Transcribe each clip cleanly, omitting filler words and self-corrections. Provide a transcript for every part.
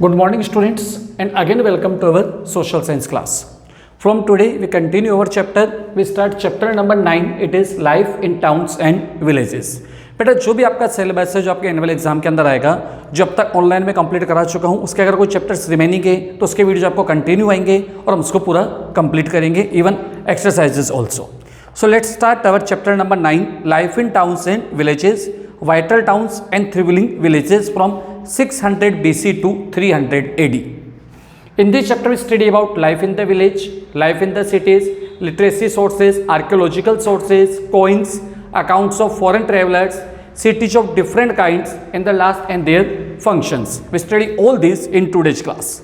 Good morning students, and again welcome to our social science class. From today we continue our chapter. We start chapter number 9. It is life in towns and villages. बेटा जो भी आपका syllabus है जो आपके annual exam के अंदर आएगा, जो अब तक ऑनलाइन में कंप्लीट करा चुका हूँ, उसके अगर कोई चैप्टर्स रिमेनिंग है तो उसके वीडियो आपको कंटिन्यू आएंगे और हम उसको पूरा कंप्लीट करेंगे, even exercises also. So let's start our chapter number 9, life in towns and villages, vital towns and thriving villages from 600 BC to 300 AD. In this chapter we study about life in the village, life in the cities, literacy sources, archaeological sources, coins, accounts of foreign travelers, cities of different kinds, and the last and their functions. We study all these in today's class.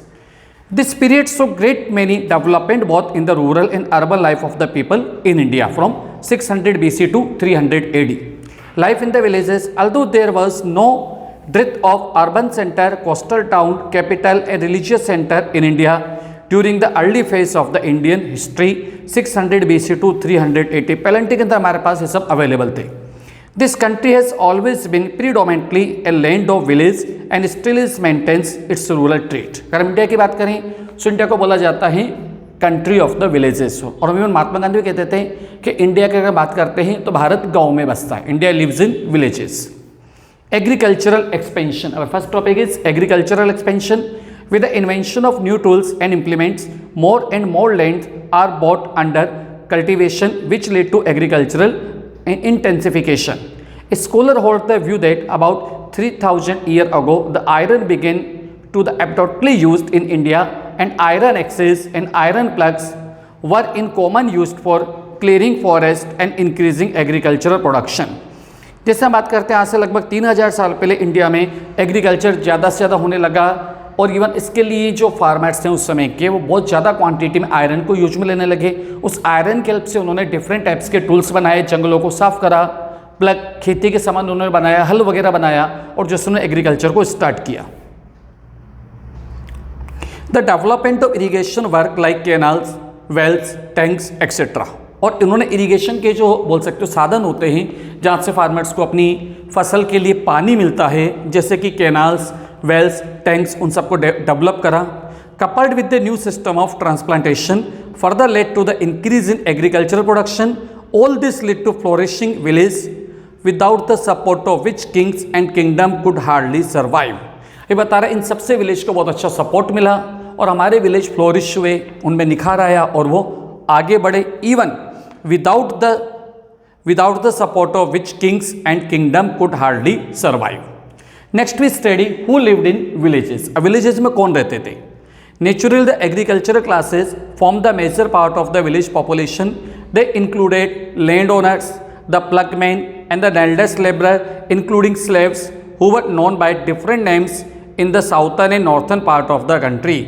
This period saw great many development both in the rural and urban life of the people in India from 600 BC to 300 AD. Life in the villages, although there was no dearth of urban center, coastal town, capital and religious center in India during the early phase of the Indian history 600 BC to 300 AD. पहले के अंदर हमारे पास ये सब available थे. This country has always been predominantly a land of village and still is maintains its rural trait. अगर हम India की बात करें तो इंडिया को बोला जाता है कंट्री ऑफ द विलेजेस. और हम महात्मा गांधी भी कहते थे कि इंडिया की अगर बात करते हैं तो भारत गांव में बसता है. India lives in villages. Agricultural expansion. Our first topic is agricultural expansion. With the invention of new tools and implements, more and more lands are brought under cultivation, which led to agricultural intensification. A scholar holds the view that about 3000 years ago, the iron began to be abundantly used in India, and iron axes and iron plugs were in common used for clearing forest and increasing agricultural production. जैसे हम बात करते हैं आज से लगभग 3000 साल पहले इंडिया में एग्रीकल्चर ज़्यादा से ज़्यादा होने लगा और इवन इसके लिए जो फार्मर्स हैं उस समय के वो बहुत ज़्यादा क्वांटिटी में आयरन को यूज में लेने लगे. उस आयरन के हेल्प से उन्होंने डिफरेंट टाइप्स के टूल्स बनाए, जंगलों को साफ करा, प्लग खेती के सामान उन्होंने बनाया, हल वगैरह बनाया और जिससे उन्होंने एग्रीकल्चर को स्टार्ट किया. The development of irrigation work like canals, wells, tanks etcetera. और इन्होंने इरीगेशन के जो बोल सकते हो साधन होते हैं जहाँ से फार्मर्स को अपनी फसल के लिए पानी मिलता है, जैसे कि कैनाल्स, वेल्स, टैंक्स, उन सबको डेवलप करा. Coupled with the new system of transplantation further led to the increase in agricultural production. All this led to flourishing village without the support of which kings and kingdom could hardly survive. ये बता रहा है इन सबसे village को बहुत अच्छा support मिला और हमारे विलेज फ्लोरिश हुए, उनमें निखार आया और वो आगे बढ़े. Even without the support of which kings and kingdom could hardly survive. Next we study who lived in villages. अब villages में कौन रहते थे? Naturally the agricultural classes formed the major part of the village population. They included landowners, the plugmen and the landless laborer, including slaves who were known by different names in the southern and northern part of the country.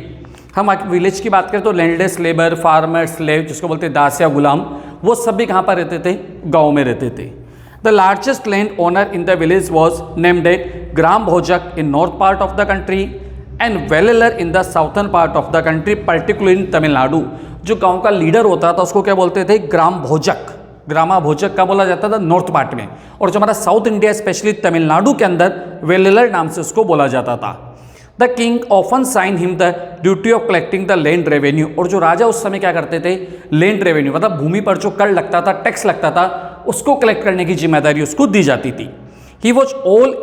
हम village की बात करें तो landless labour, farmer, slave जिसको बोलते हैं दास या गुलाम, वो सब भी कहाँ पर रहते थे? गांव में रहते थे. The largest land owner in the village was named at gram bhojak in north part of the country and Vellalar in the southern part of the country, particular in Tamil Nadu. जो गांव का लीडर होता था उसको क्या बोलते थे? ग्राम भोजक. ग्रामा भोजक का बोला जाता था नॉर्थ पार्ट में, और जो हमारा साउथ इंडिया स्पेशली तमिलनाडु के अंदर वेलेलर नाम से उसको बोला जाता था. The king often assigned him the duty of collecting the land revenue. और जो राजा उस समय क्या करते थे? लैंड रेवेन्यू मतलब भूमि पर जो कर लगता था, टैक्स लगता था, उसको कलेक्ट करने की जिम्मेदारी उसको दी जाती थी. He was all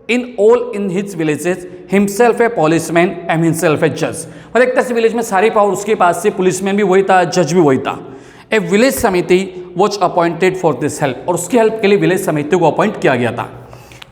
in his villages himself a policeman and himself a जज. मतलब एक तरह से विलेज में सारी पावर उसके पास से, पुलिसमैन भी वही था, जज भी वही था. ए विलेज समिति was appointed for this help. और उसकी हेल्प के लिए विलेज समिति को अपॉइंट किया गया था.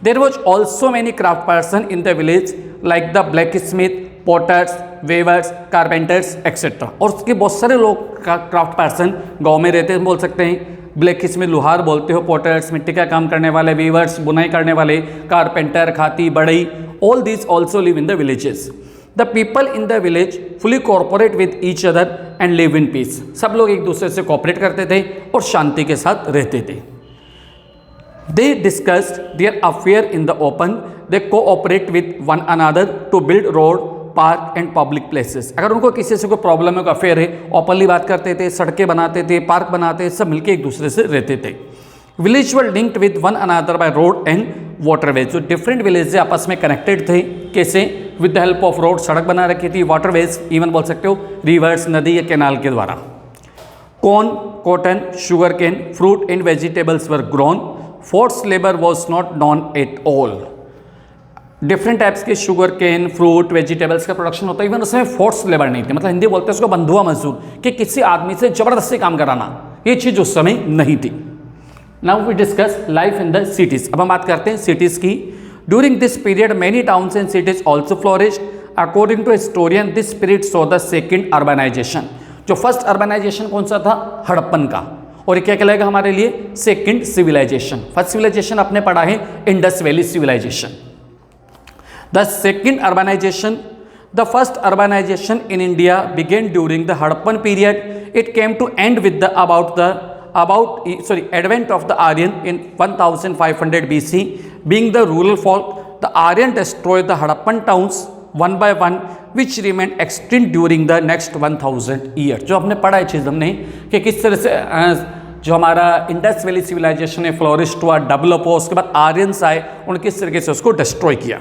There was also many craft person in the village like the blacksmith, potters, weavers, carpenters, etc. और उसके बहुत सारे लोग क्राफ्ट पर्सन गांव में रहते हैं, बोल सकते हैं. ब्लैकस्मिथ लुहार बोलते हो, पोटर्स मिट्टी का काम करने वाले, वीवर्स बुनाई करने वाले, कारपेंटर खाती बढ़ई, all these also live in the villages. The people in the village fully cooperate with each other and live in peace. सब लोग एक दूसरे से कोऑपरेट करते थे और शांति के साथ रहते थे. They discussed their affair in the open. They cooperate with one another to build road, park and public places. अगर उनको किसी से कोई प्रॉब्लम है, कोई अफेयर है, ओपनली बात करते थे, सड़कें बनाते थे, पार्क बनाते, सब मिलके एक दूसरे से रहते थे. Village were linked with one another by road and waterways, जो डिफरेंट विलेज आपस में कनेक्टेड थे, कैसे? With the help of road, सड़क बना रखी थी, वाटरवेज, इवन बोल सकते हो रिवर्स, नदी या कैनाल के द्वारा। Corn, cotton, sugar cane, fruit and vegetables were grown, forced labour was not known at all. Different types के शुगर केन, फ्रूट, वेजिटेबल्स का प्रोडक्शन होता है, इवन उसमें फोर्स लेबर नहीं थी, मतलब हिंदी बोलते हैं उसको बंधुआ मजदूर, कि किसी आदमी से जबरदस्ती काम कराना, ये चीज़ उस समय नहीं थी। Now we discuss life in the cities. अब हम बात करते हैं सिटीज़ की। During this period many towns and cities also flourished. According to historian this period saw the second urbanisation. जो फर्स्ट अर्बनाइजेशन कौन सा था? हड़प्पन का। और ये क्या कहलाएगा हमारे लिए? Second civilisation. फर्स्ट सिविलाइजेशन आपने पढ़ा है Indus valley civilisation. The second urbanisation, the first urbanisation in India began during the Harappan period. It came to end with the advent of the Aryan in 1500 BC. Being the rural folk, the Aryan destroyed the Harappan towns one by one, which remained extinct during the next 1000 years. जो हमने पढ़ा है चीज़ हमने कि किस तरह से जो हमारा इंडस वैली सिविलाइजेशन है फ्लोरिश हुआ, डेवलप हुआ, उसके बाद आर्यंस आए, उन्होंने किस तरीके से उसको डिस्ट्रॉय किया।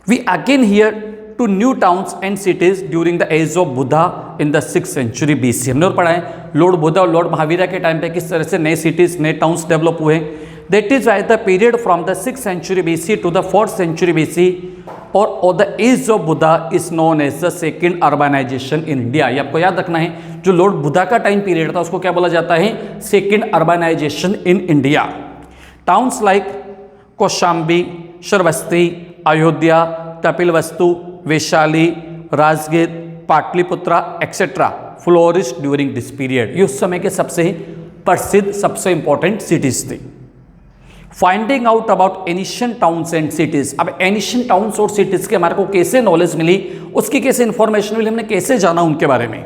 We again hear to new towns and cities during the age of Buddha in the 6th century BC. हमने और पढ़ा है लॉर्ड बुद्धा और लॉर्ड महावीरा के टाइम पे किस तरह से नए सिटीज़, नए टाउन्स डेवलप हुए। That is why the period from the 6th century BC to the 4th century BC or the age of Buddha is known as the second urbanization in India. ये आपको याद रखना है, जो Lord Buddha का time period था उसको क्या बोला जाता है? Second urbanisation in India. Towns like Kaushambi, Shravasti, Ayodhya, Kapilavastu, Vaishali, Rajgir, Pataliputra etcetera flourish during this period. ये उस समय के सबसे प्रसिद्ध, सबसे इंपॉर्टेंट सिटीज थी। Finding out about ancient towns and cities. अब एनिशियंट टाउन्स और सिटीज के हमारे को कैसे नॉलेज मिली, उसकी कैसे इंफॉर्मेशन मिली, हमने कैसे जाना उनके बारे में।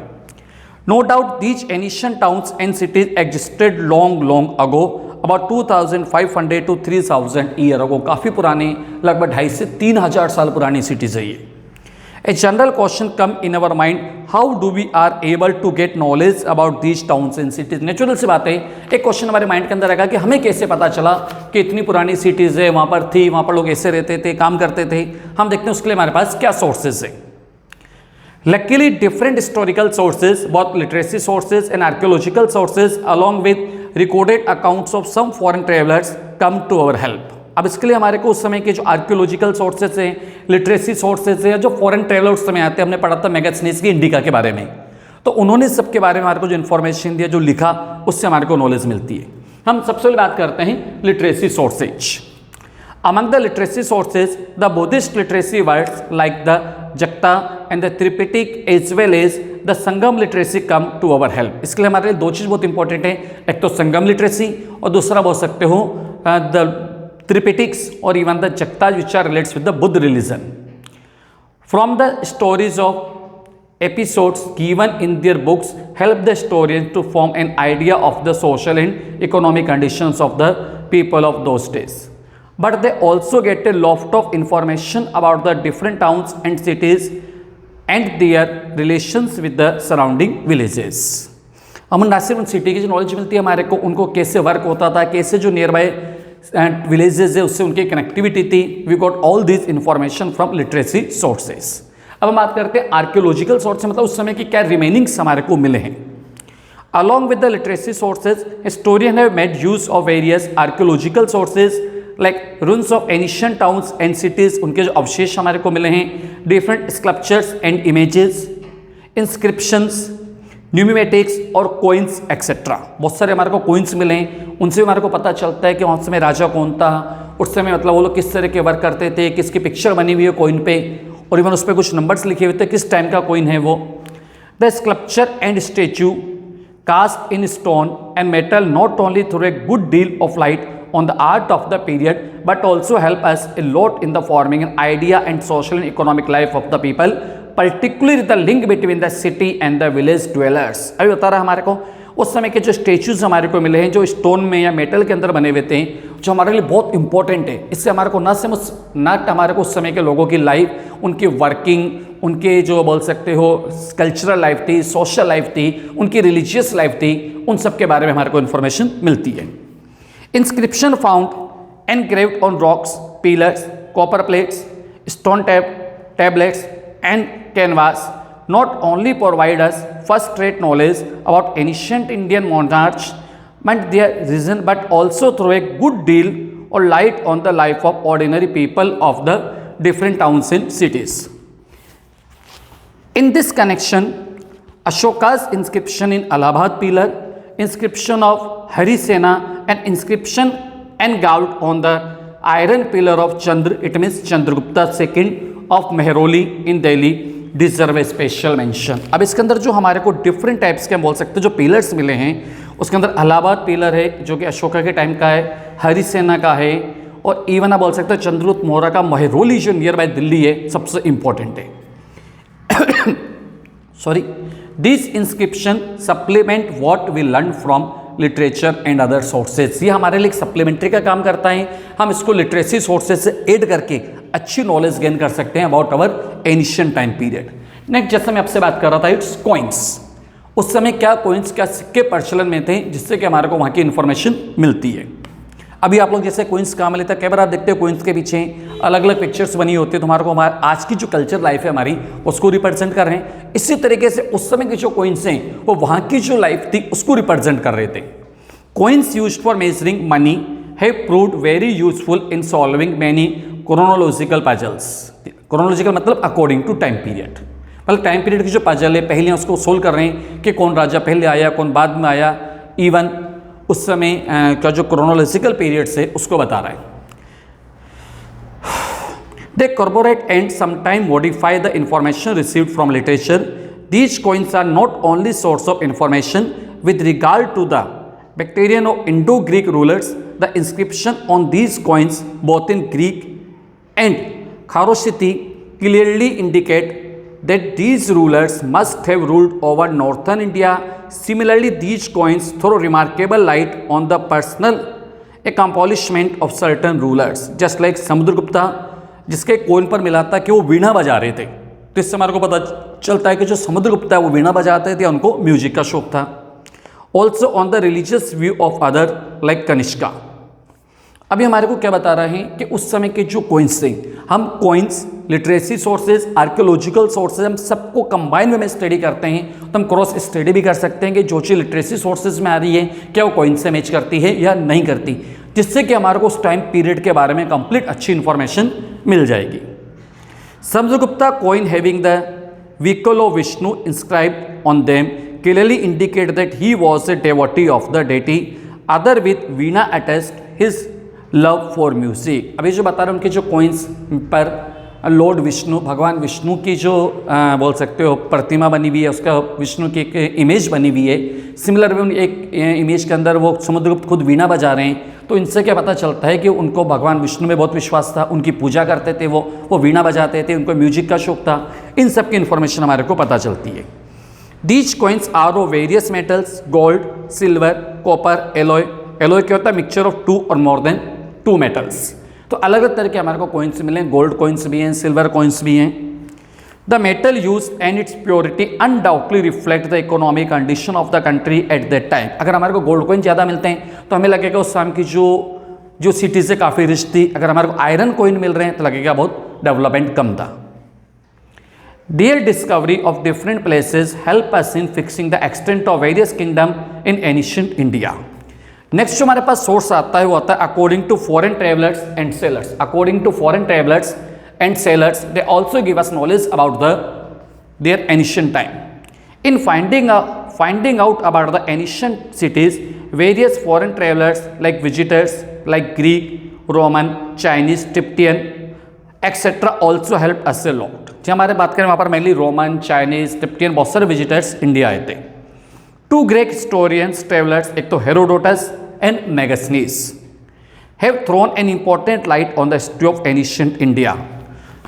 No doubt these ancient towns and cities existed long ago, about 2500 to 3000 year ago. काफ़ी पुरानी, लगभग 2,500 से 3,000 साल पुरानी सिटीज है ये। A general question come in our mind, how do we are able to get knowledge about these towns and cities. Natural सी बात है, एक क्वेश्चन हमारे माइंड के अंदर आएगा कि हमें कैसे पता चला कि इतनी पुरानी सिटीज़ है, वहाँ पर थी, वहाँ पर लोग ऐसे रहते थे, काम करते थे। हम देखते हैं उसके लिए हमारे पास क्या सोर्सेज है। लकीली डिफरेंट हिस्टोरिकल सोर्सेज, बहुत literacy sources and archaeological sources along with recorded accounts of some foreign travellers come to our help. अब इसके लिए हमारे को उस समय के जो आर्कियोलॉजिकल सोर्सेज हैं, लिटरेसी सोर्सेज हैं, जो फॉरेन ट्रेवलर उस समय आते हैं, हमने पढ़ा था मैगजीन्स की इंडिका के बारे में, तो उन्होंने सबके बारे में हमारे को जो इन्फॉर्मेशन दिया, जो लिखा, उससे हमारे को नॉलेज मिलती है। हम सबसे पहले बात करते हैं literacy sources. Among the literacy sources the Buddhist literacy words like the जक्ता and the Tripitak as well as the Sangam literacy come to our help. इसके लिए हमारे लिए दो चीज़ बहुत इंपॉर्टेंट है, एक तो संगम लिटरेसी और दूसरा बोल सकते हो द त्रिपिटिक्स और इवन द जक्ता which are relates with the Buddha religion. From the stories of episodes given in their books help the historian to form an idea of the social and economic conditions of the people of those days, but they also get a lot of information about the different towns and cities and their relations with the surrounding villages. हम ना सिर्फ उन city की जो knowledge मिलती है हमारे को, उनको कैसे वर्क होता था, कैसे जो नियर बाय विलेजेस है उससे उनकी कनेक्टिविटी थी। We got all this information from literacy sources. अब हम बात करते हैं आर्कियोलॉजिकल सोर्स, मतलब उस समय की क्या रिमेनिंग्स हमारे को मिले हैं। Along with the literacy sources, historians have made use of various archaeological sources like ruins of ancient towns and cities, उनके जो अवशेष हमारे को मिले हैं, different sculptures and images, inscriptions, न्यूमिमेटिक्स और कोइंस एक्सेट्रा। बहुत सारे हमारे को कोइंस मिले हैं, उनसे हमारे को पता चलता है कि उस समय राजा कौन था, उस समय मतलब वो लोग किस तरह के वर्क करते थे, किसकी पिक्चर बनी हुई है कोइन पे, और इवन उस पर कुछ नंबर्स लिखे हुए थे, किस टाइम का कोइन है वो। The sculpture and statue cast in stone and metal not only throw a good deal of light on the art of the period but also help us a lot in the forming an idea and social and economic life of the people, particularly the link between the city and the village dwellers। अभी बता रहा है हमारे को उस समय के जो स्टेचूज हमारे को मिले हैं, जो स्टोन में या मेटल के अंदर बने हुए थे, जो हमारे लिए बहुत इंपॉर्टेंट है। इससे हमारे को न हमारे को उस समय के लोगों की लाइफ, उनकी वर्किंग, उनके जो बोल सकते हो कल्चरल लाइफ थी, सोशल लाइफ थी, उनकी रिलीजियस लाइफ थी, उन सब के बारे में हमारे को इन्फॉर्मेशन मिलती है। Inscription found engraved on rocks, pillars, copper plates, stone tablets, and canvas not only provide us first-rate knowledge about ancient Indian monarchs and their reason, but also throw a good deal or light on the life of ordinary people of the different towns and cities. In this connection, Ashoka's inscription in Allahabad pillar, inscription of Harisena, and inscription engraved on the iron pillar of Chandra, it means Chandragupta II of Mehroli in Delhi, deserve A special mention. अब इसके अंदर जो हमारे को different types के हम बोल सकते हैं जो पिलर्स मिले हैं, उसके अंदर इलाहाबाद पिलर है जो कि अशोका के टाइम का है, हरिसेना का है, और इवन आप बोल सकते हैं चंद्रगुप्त मौर्य का महरौली जो नियर बाय दिल्ली है सबसे इंपॉर्टेंट है। Sorry, this inscription supplement what we learn from literature and other sources. ये हमारे लिए एक सप्लीमेंट्री का काम करता है, हम इसको लिटरेसी सोर्सेज से ऐड करके अच्छी नॉलेज गेन कर सकते हैं about our ancient time period. Next, जैसे मैं आपसे बात कर रहा था, इट्स कॉइन्स। उस समय क्या कॉइन्स, क्या सिक्के प्रचलन में थे जिससे कि हमारे को वहाँ की इन्फॉर्मेशन मिलती है। अभी आप लोग जैसे कॉइन्स कहाँ मिलता है, कई बार आप देखते हो कॉइन्स के पीछे अलग अलग पिक्चर्स बनी होती है, तो हमारे को आज की जो कल्चर लाइफ है हमारी उसको रिप्रेजेंट कर रहे हैं। इसी तरीके से उस समय के जो कॉइन्स हैं वो वहाँ की जो लाइफ थी उसको रिप्रेजेंट कर रहे थे। Coins used for measuring money have proved very useful in solving many chronological puzzles. Chronological मतलब अकॉर्डिंग टू टाइम पीरियड, मतलब टाइम पीरियड की जो पजल है पहले उसको सोल्व कर रहे हैं कि कौन राजा पहले आया कौन बाद में आया, इवन उस समय का जो क्रोनोलॉजिकल पीरियड्स है उसको बता रहा है। They corporate and sometime modify the information received from literature. These coins are not only source of information with regard to the Bactrian or Indo-Greek rulers. The inscription on these coins, both in Greek and Kharosthi, clearly indicate that these rulers must have ruled over northern India. Similarly, these coins throw remarkable light on the personal accomplishment of certain rulers, just like Samudragupta, जिसके coin पर मिला था कि वो वीणा बजा रहे थे, तो इससे हमारे को पता चलता है कि जो समुद्रगुप्ता है वो वीणा बजाते थे, उनको म्यूजिक का शौक था। Also on the religious view of other like Kanishka. अभी हमारे को क्या बता रहे हैं कि उस समय के जो कोइंस थे, हम coins, literacy sources, archaeological sources, हम सबको कंबाइन में स्टडी करते हैं, तो हम क्रॉस स्टडी भी कर सकते हैं कि जो चीज़ लिटरेसी सोर्सेज में आ रही है क्या वो कोइंस से मैच करती है या नहीं करती, जिससे कि हमारे को उस टाइम पीरियड के बारे में कंप्लीट अच्छी इंफॉर्मेशन मिल जाएगी। Samudragupta coin having the vehicle of Vishnu inscribed on them clearly indicate that he was a devotee of the deity, other with veena attest his love for music। अभी जो बता रहे हैं उनके जो कोइंस पर लॉर्ड विष्णु, भगवान विष्णु की जो बोल सकते हो प्रतिमा बनी हुई है, उसका विष्णु की एक इमेज बनी हुई है। सिमिलर भी एक इमेज के अंदर वो समुद्रगुप्त खुद वीणा बजा रहे हैं, तो इनसे क्या पता चलता है कि उनको भगवान विष्णु में बहुत विश्वास था, उनकी पूजा करते थे, वो वीणा बजाते थे, उनको म्यूजिक का शौक था। इन सब की इन्फॉर्मेशन हमारे को पता चलती है। These coins are of various metals, gold, silver, copper, alloy। alloy क्या होता है? मिक्सचर ऑफ टू और मोर देन टू मेटल्स। तो अलग अलग तरह के हमारे को कॉइन्स मिले, गोल्ड कॉइन्स भी हैं, सिल्वर कॉइन्स भी हैं। The metal use and it's purity undoubtedly reflect the economic condition of the country at that time. अगर हमारे को गोल्ड कॉइन ज़्यादा मिलते हैं तो हमें लगेगा उस टाइम की जो सिटी से काफ़ी रिच थी। अगर हमारे को आयरन कॉइन मिल रहे हैं तो लगेगा बहुत डेवलपमेंट कम था। Their discovery of different places help us in fixing the extent of various kingdom in ancient India। Next जो हमारे पास सोर्स आता है वो आता है according to foreign travellers and sailors. According to foreign travellers and sailors they also give us knowledge about their ancient time. In finding out about the ancient cities, various foreign travellers like visitors like Greek, Roman, Chinese, Egyptian etcetera also help us a lot. जो हमारे बात करें वहाँ पर mainly Roman, Chinese, टिप्टियन, बहुत सारे visitors India आए थे। टू ग्रेट हिस्टोरियंस ट्रेवलर्स, एक तो Herodotus and Megasthenes, have thrown an important light on the history of ancient India.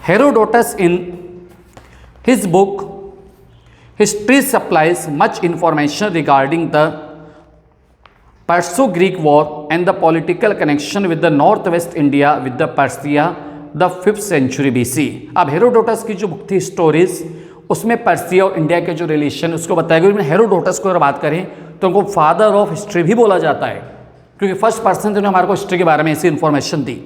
Herodotus in his book history supplies much information regarding the Perso-Greek War and the political connection with the northwest India with the Persia the 5th century BC। अब Herodotus की जो book थी stories, उसमें Persia और India के जो relation उसको बताया गया। हेरोडोटस को अगर बात करें तो उनको फादर ऑफ हिस्ट्री भी बोला जाता है, क्योंकि फर्स्ट पर्सन जिन्होंने हमारे को हिस्ट्री के बारे में ऐसी information the.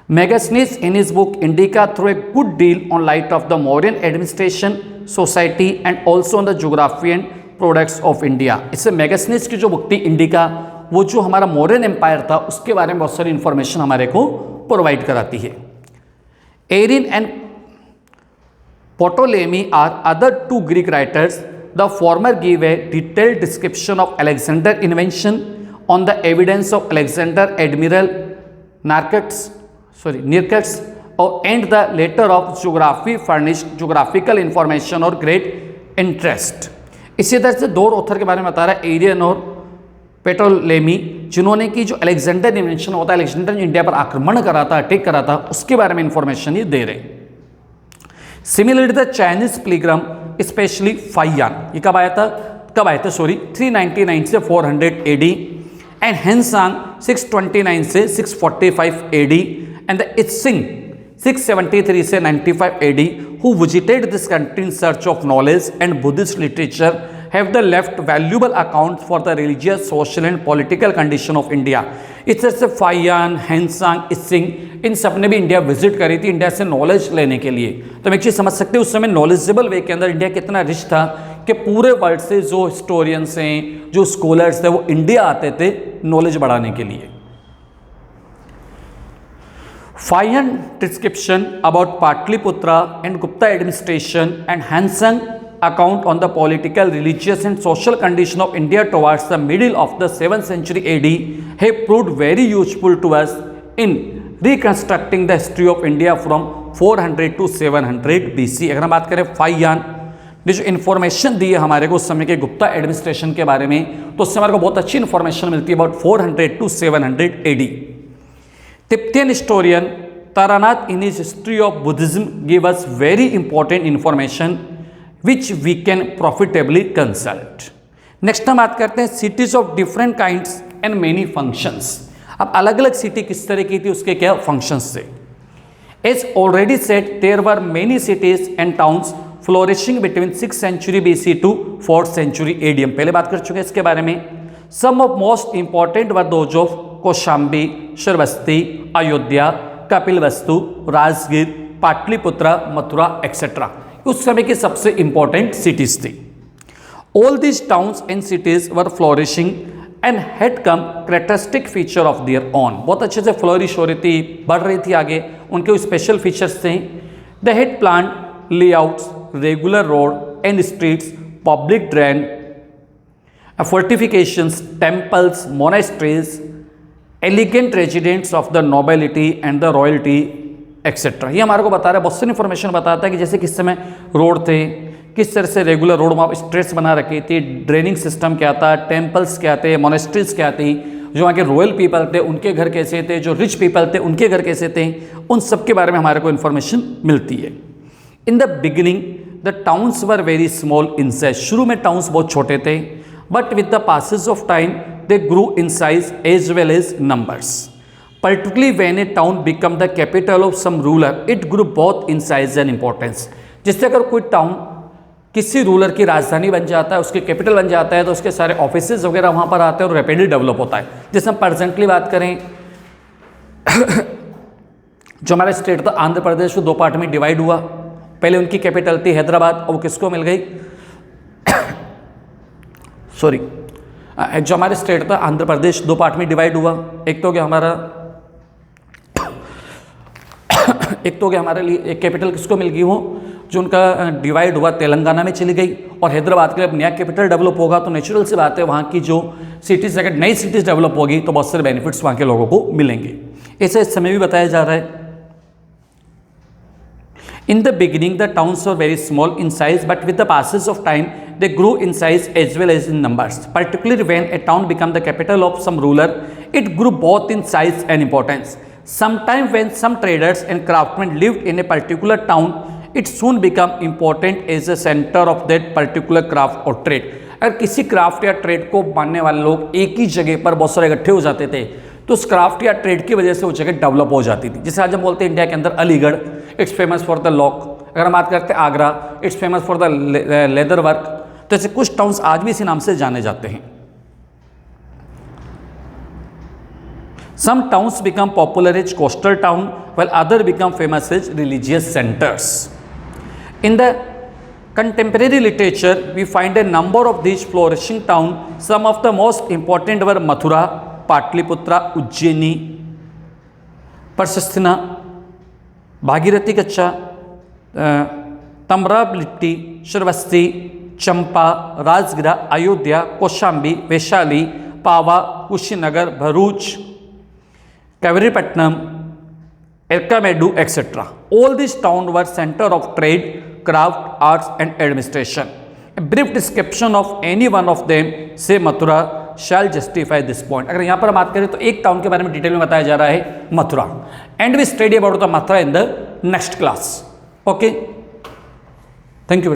Megasthenes in his book Indica threw a good deal on light of the Mauryan administration, society and also on the geography and products of India। इससे मेगास्थनीज की जो बुक थी इंडिका, वो जो हमारा मौर्यन एम्पायर था उसके बारे में बहुत सारी इंफॉर्मेशन हमारे को प्रोवाइड कराती है। Arrian and Ptolemy are other two Greek writers. The former give a detailed description of Alexander invention on the evidence of Alexander admiral Nearchus and the later of geography furnished geographical information और great interest। इसी तरह से दो author के बारे में बता रहा है, एरियन और पेटोलेमी, जिन्होंने की जो अलेक्जेंडर इन्वेंशन होता है, अलेक्जेंडर ने इंडिया पर आक्रमण करा था, अटैक करा था, उसके बारे में इंफॉर्मेशन ये दे रहे हैं। Similarly the Chinese पिलग्रम specially Fa-Hien, ये कब आया था 399 से 400 AD एंड हेनसांग 629 से 645 AD and the Itsing 673 से 95 AD who visited this country in search of knowledge and Buddhist literature have the left valuable accounts for the religious, social and political condition of India। इस तरह से Fa-Hien, Hiuen Tsang, Itsing, इन सब ने भी India visit करी थी India से knowledge लेने के लिए। तो हम एक चीज़ समझ सकते हैं उस समय नॉलेजेबल वे के अंदर इंडिया कितना रिच था कि पूरे वर्ल्ड से जो हिस्टोरियंस हैं, जो स्कॉलर्स थे, वो इंडिया आते थे नॉलेज बढ़ाने के लिए। Fine description about Patliputra and Gupta administration and Hansang account on the political, religious and social condition of India towards the middle of the 7th century AD have proved very useful to us in reconstructing the history of India from 400 to 700 BC। अगर हम बात करें फाइयान ने जो information दी है हमारे को उस समय के गुप्ता एडमिनिस्ट्रेशन के बारे में, तो उससे हमारे को बहुत अच्छी इन्फॉर्मेशन मिलती है about 400 to 700 AD। Tibetan historian Taranat in his history of Buddhism gave us very important information which we can profitably consult। Next हम बात करते हैं cities of different kinds and many functions. अब अलग अलग सिटी किस तरह की थी, उसके क्या फंक्शंस थे। As already said there were many cities and towns flourishing between 6th century BC to 4th century AD। हम पहले बात कर चुके हैं इसके बारे में। Some of most important were those of Kaushambi, Shravasti, Ayodhya, Kapilavastu, Rajgir, Pataliputra, Mathura etcetera. उस समय की सबसे इंपॉर्टेंट सिटीज थी। All these towns and cities were flourishing and had come characteristic feature of their own. बहुत अच्छे से फ्लोरिश हो रही थी, बढ़ रही थी आगे, उनके स्पेशल फीचर्स थे। The head plan layouts, regular road and streets, public drain, fortifications, temples, monasteries, elegant residence of the nobility and the royalty etc। ये हमारे को बता रहा है, बहुत सी इन्फॉर्मेशन बताता है कि जैसे किस समय रोड थे, किस तरह से रेगुलर रोड वहाँ स्ट्रेट्स बना रखी थी, ड्रेनिंग सिस्टम क्या था, टेम्पल्स क्या थे, मोनेस्ट्रीज क्या थी, जो वहाँ के रॉयल पीपल थे उनके घर कैसे थे, जो रिच पीपल थे उनके घर कैसे थे, उन सब के बारे में हमारे को इन्फॉर्मेशन मिलती है। In the beginning the towns were very small in size. शुरू में टाउन्स बहुत छोटे थे, but with the passage of time they grew in size as well as numbers। Particularly when a town become the capital of some ruler, it grew both in size and importance। जिससे अगर कोई town किसी ruler की राजधानी बन जाता है, उसके कैपिटल बन जाता है, तो उसके सारे ऑफिसेज वगैरह वहाँ पर आते हैं और रैपिडली डेवलप होता है। जैसे हम प्रेजेंटली बात करें जो हमारा स्टेट था आंध्र प्रदेश, को दो पार्ट में डिवाइड हुआ। पहले उनकी कैपिटल थी हैदराबाद, और वो किसको मिल गई जो हमारे स्टेट था आंध्र प्रदेश दो पार्ट में डिवाइड हुआ। एक तो क्या हमारा हमारे लिए एक कैपिटल किसको मिल गई, वो जो उनका डिवाइड हुआ तेलंगाना में चली गई, और हैदराबाद के लिए अब नया कैपिटल डेवलप होगा तो नेचुरल सी बात है वहाँ की जो सिटीज़, अगर नई सिटीज़ डेवलप होगी तो बहुत सारे बेनिफिट्स वहाँ के लोगों को मिलेंगे। ऐसा इस समय भी बताया जा रहा है। In the beginning, the towns were very small in size, but with the passage of time, they grew in size as well as in numbers. Particularly when a town became the capital of some ruler, it grew both in size and importance. Sometime when some traders and craftsmen lived in a particular town, it soon became important as a center of that particular craft or trade। अगर किसी craft या trade को मानने वाले लोग एक ही जगह पर बहुत सारे इकट्ठे हो जाते थे, तो उस क्राफ्ट या ट्रेड की वजह से वो जगह डेवलप हो जाती थी। जैसे आज हम बोलते हैं इंडिया के अंदर Aligarh, it's famous for the lock. अगर हम बात करते हैं Agra, it's famous for the leather work. तो ऐसे कुछ टाउन्स आज भी इसी नाम से जाने जाते हैं। Some towns become popular as coastal town, while other become famous as religious centers. In the contemporary literature, we find a number of these flourishing towns. Some of the most important were Mathura, Patliputra, Ujjaini, Persistina, Bhagirathi Kacha, Tamrablitti, Shravasti, Champa, Rajgira, Ayodhya, Koshambi, Vaishali, Pava, Kushinagar, Bharuch, Kaviripatnam, Erkamedu, etc. All these towns were center of trade, craft, arts and administration. A brief description of any one of them, say Mathura, shall justify this point. अगर यहाँ पर बात करें तो एक town के बारे में डिटेल में बताया जा रहा है Mathura, and we study about the Mathura in the next class. Okay, thank you.